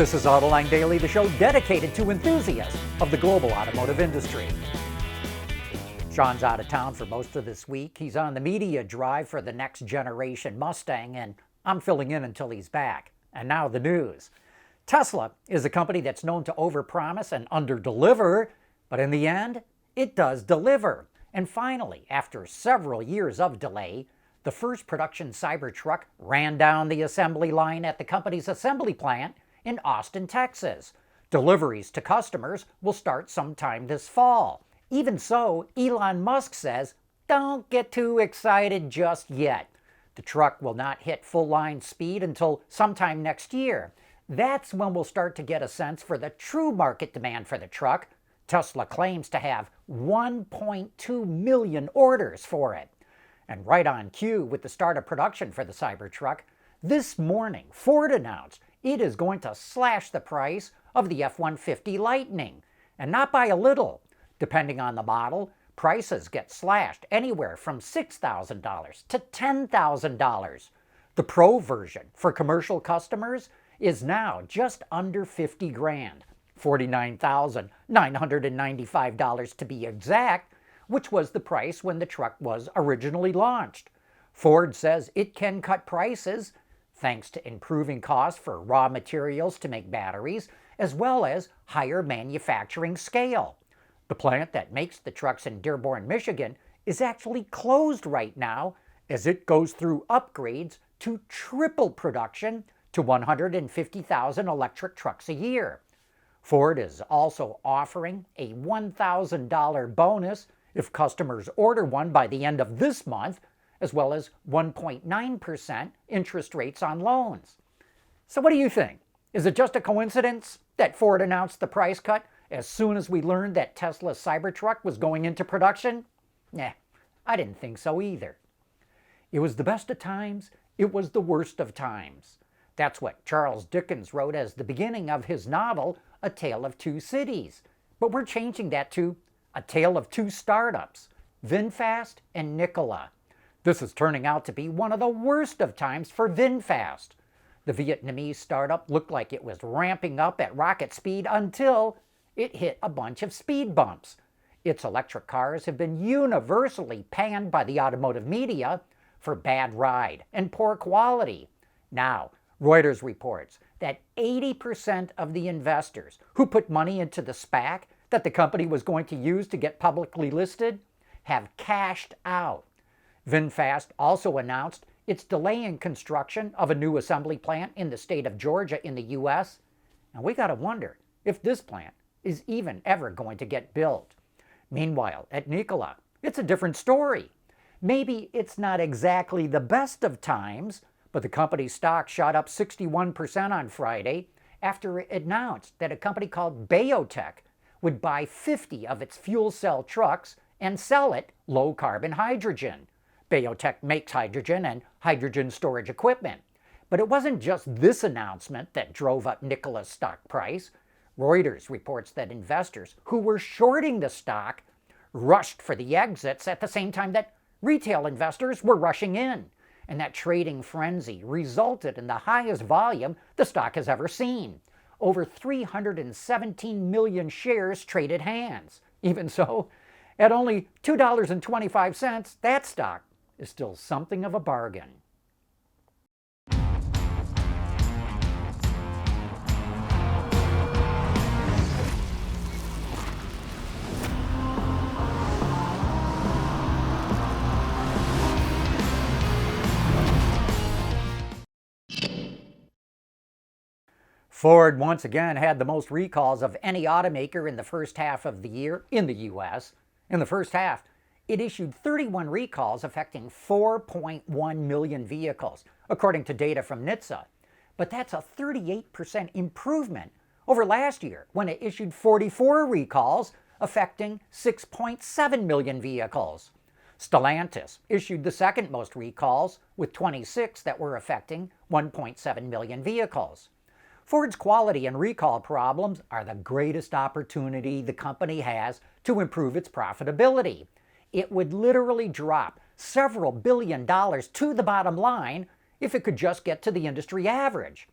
This is Autoline Daily, the show dedicated to enthusiasts of the global automotive industry. Sean's out of town for most of this week. He's on the media drive for the next generation Mustang, and I'm filling in until he's back. And now the news. Tesla is a company that's known to overpromise and underdeliver, but in the end, it does deliver. And finally, after several years of delay, the first production Cybertruck ran down the assembly line at the company's assembly plant in Austin, Texas. Deliveries to customers will start sometime this fall. Even so, Elon Musk says, don't get too excited just yet. The truck will not hit full line speed until sometime next year. That's when we'll start to get a sense for the true market demand for the truck. Tesla claims to have 1.2 million orders for it. And right on cue with the start of production for the Cybertruck, this morning Ford announced it is going to slash the price of the F-150 Lightning, and not by a little. Depending on the model, prices get slashed anywhere from $6,000 to $10,000. The Pro version for commercial customers is now just under $50 grand, $49,995 to be exact, which was the price when the truck was originally launched. Ford says it can cut prices thanks to improving costs for raw materials to make batteries, as well as higher manufacturing scale. The plant that makes the trucks in Dearborn, Michigan, is actually closed right now as it goes through upgrades to triple production to 150,000 electric trucks a year. Ford is also offering a $1,000 bonus if customers order one by the end of this month, as well as 1.9% interest rates on loans. So what do you think? Is it just a coincidence that Ford announced the price cut as soon as we learned that Tesla's Cybertruck was going into production? Nah, I didn't think so either. It was the best of times, it was the worst of times. That's what Charles Dickens wrote as the beginning of his novel, A Tale of Two Cities. But we're changing that to A Tale of Two Startups, VinFast and Nikola. This is turning out to be one of the worst of times for VinFast. The Vietnamese startup looked like it was ramping up at rocket speed until it hit a bunch of speed bumps. Its electric cars have been universally panned by the automotive media for bad ride and poor quality. Now, Reuters reports that 80% of the investors who put money into the SPAC that the company was going to use to get publicly listed have cashed out. VinFast also announced it's delaying construction of a new assembly plant in the state of Georgia in the U.S. And we got to wonder if this plant is even ever going to get built. Meanwhile, at Nikola, it's a different story. Maybe it's not exactly the best of times, but the company's stock shot up 61% on Friday after it announced that a company called Optiq would buy 50 of its fuel cell trucks and sell it low-carbon hydrogen. Optiq makes hydrogen and hydrogen storage equipment. But it wasn't just this announcement that drove up Nikola's stock price. Reuters reports that investors who were shorting the stock rushed for the exits at the same time that retail investors were rushing in. And that trading frenzy resulted in the highest volume the stock has ever seen. Over 317 million shares traded hands. Even so, at only $2.25, that stock is still something of a bargain. Ford once again had the most recalls of any automaker in the first half of the year in the U.S. In the first half, it issued 31 recalls affecting 4.1 million vehicles, according to data from NHTSA. But that's a 38% improvement over last year, when it issued 44 recalls affecting 6.7 million vehicles. Stellantis issued the second most recalls, with 26 that were affecting 1.7 million vehicles. Ford's quality and recall problems are the greatest opportunity the company has to improve its profitability. It would literally drop several $billions to the bottom line if it could just get to the industry average.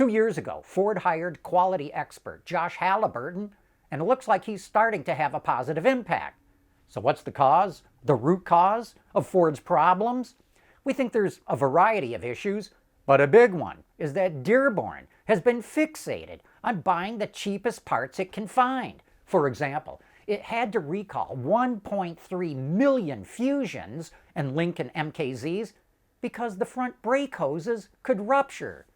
2 years ago, Ford hired quality expert Josh Halliburton, and it looks like he's starting to have a positive impact. So what's the cause? The root cause of Ford's problems? We think there's a variety of issues, but a big one is that Dearborn has been fixated on buying the cheapest parts it can find. For example, it had to recall 1.3 million Fusions and Lincoln MKZs because the front brake hoses could rupture.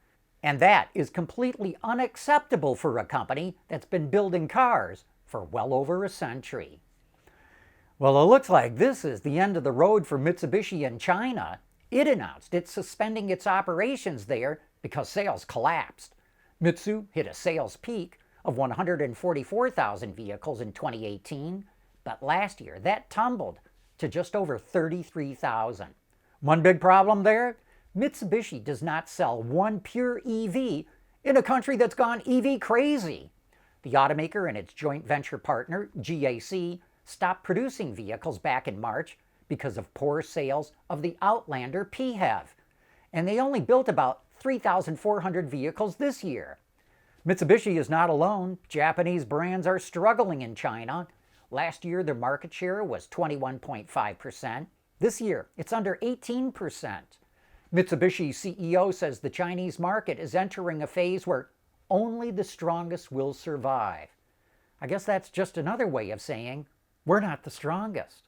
And that is completely unacceptable for a company that's been building cars for well over a century. Well, it looks like this is the end of the road for Mitsubishi in China. It announced it's suspending its operations there because sales collapsed. Mitsu hit a sales peak of 144,000 vehicles in 2018, but last year that tumbled to just over 33,000. One big problem there? Mitsubishi does not sell one pure EV in a country that's gone EV crazy. The automaker and its joint venture partner, GAC, stopped producing vehicles back in March because of poor sales of the Outlander PHEV. And they only built about 3,400 vehicles this year. Mitsubishi is not alone. Japanese brands are struggling in China. Last year, their market share was 21.5%. This year, it's under 18%. Mitsubishi CEO says the Chinese market is entering a phase where only the strongest will survive. I guess that's just another way of saying we're not the strongest.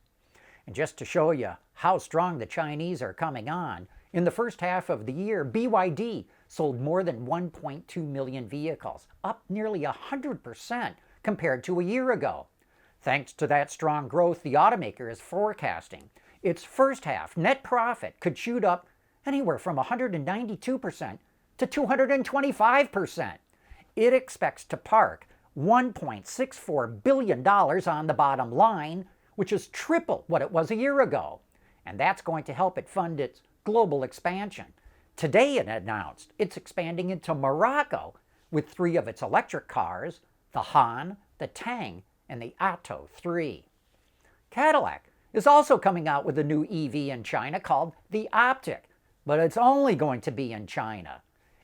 And just to show you how strong the Chinese are coming on, in the first half of the year, BYD sold more than 1.2 million vehicles, up nearly 100% compared to a year ago. Thanks to that strong growth, the automaker is forecasting its first half net profit could shoot up anywhere from 192% to 225%. It expects to park $1.64 billion on the bottom line, which is triple what it was a year ago. And that's going to help it fund its global expansion. Today it announced it's expanding into Morocco with 3 of its electric cars, the Han, the Tang, and the Atto 3. Cadillac is also coming out with a new EV in China called the Optiq, but it's only going to be in China.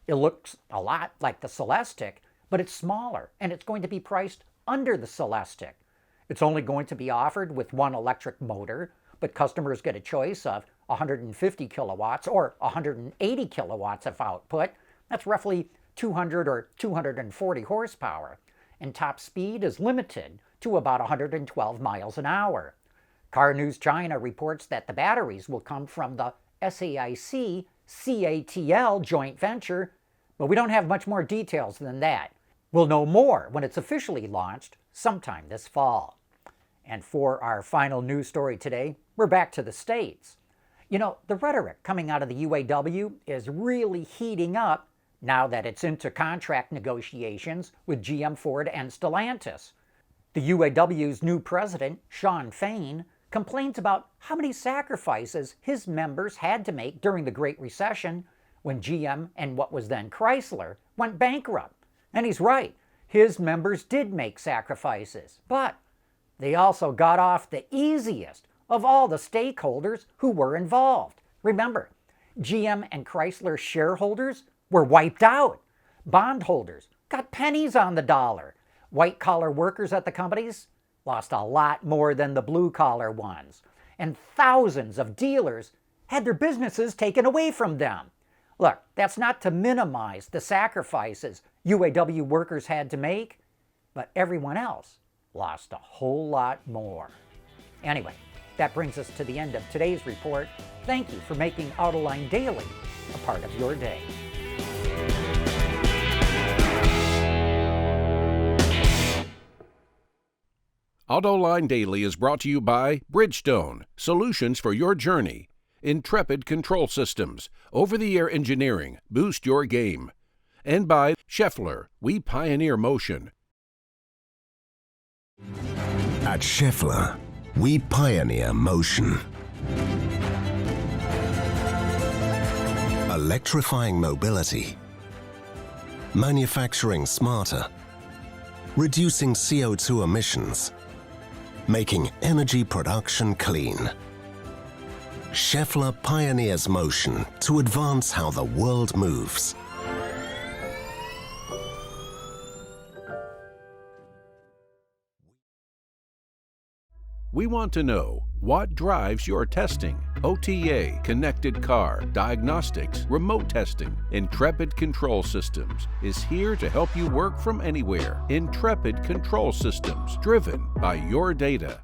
It looks a lot like the Celestiq, but it's smaller, and it's going to be priced under the Celestiq. It's only going to be offered with one electric motor, but customers get a choice of 150 kilowatts or 180 kilowatts of output. That's roughly 200 or 240 horsepower. And top speed is limited to about 112 miles an hour. Car News China reports that the batteries will come from the SAIC-CATL joint venture, but we don't have much more details than that. We'll know more when it's officially launched sometime this fall. And for our final news story today, we're back to the States. You know, the rhetoric coming out of the UAW is really heating up now that it's into contract negotiations with GM, Ford, and Stellantis. The UAW's new president, Shawn Fain, complains about how many sacrifices his members had to make during the Great Recession when GM and what was then Chrysler went bankrupt. And he's right, his members did make sacrifices, but they also got off the easiest of all the stakeholders who were involved. Remember, GM and Chrysler shareholders were wiped out. Bondholders got pennies on the dollar. White-collar workers at the companies lost a lot more than the blue-collar ones. And thousands of dealers had their businesses taken away from them. Look, that's not to minimize the sacrifices UAW workers had to make, but everyone else lost a whole lot more. Anyway, that brings us to the end of today's report. Thank you for making Autoline Daily a part of your day. Autoline Daily is brought to you by Bridgestone, solutions for your journey. Intrepid Control Systems, over-the-air engineering, boost your game. And by Schaeffler, we pioneer motion. At Schaeffler, we pioneer motion. Electrifying mobility. Manufacturing smarter. Reducing CO2 emissions. Making energy production clean. Schaeffler pioneers motion to advance how the world moves. We want to know what drives your testing. OTA, connected car, diagnostics, remote testing. Intrepid Control Systems is here to help you work from anywhere. Intrepid Control Systems, driven by your data.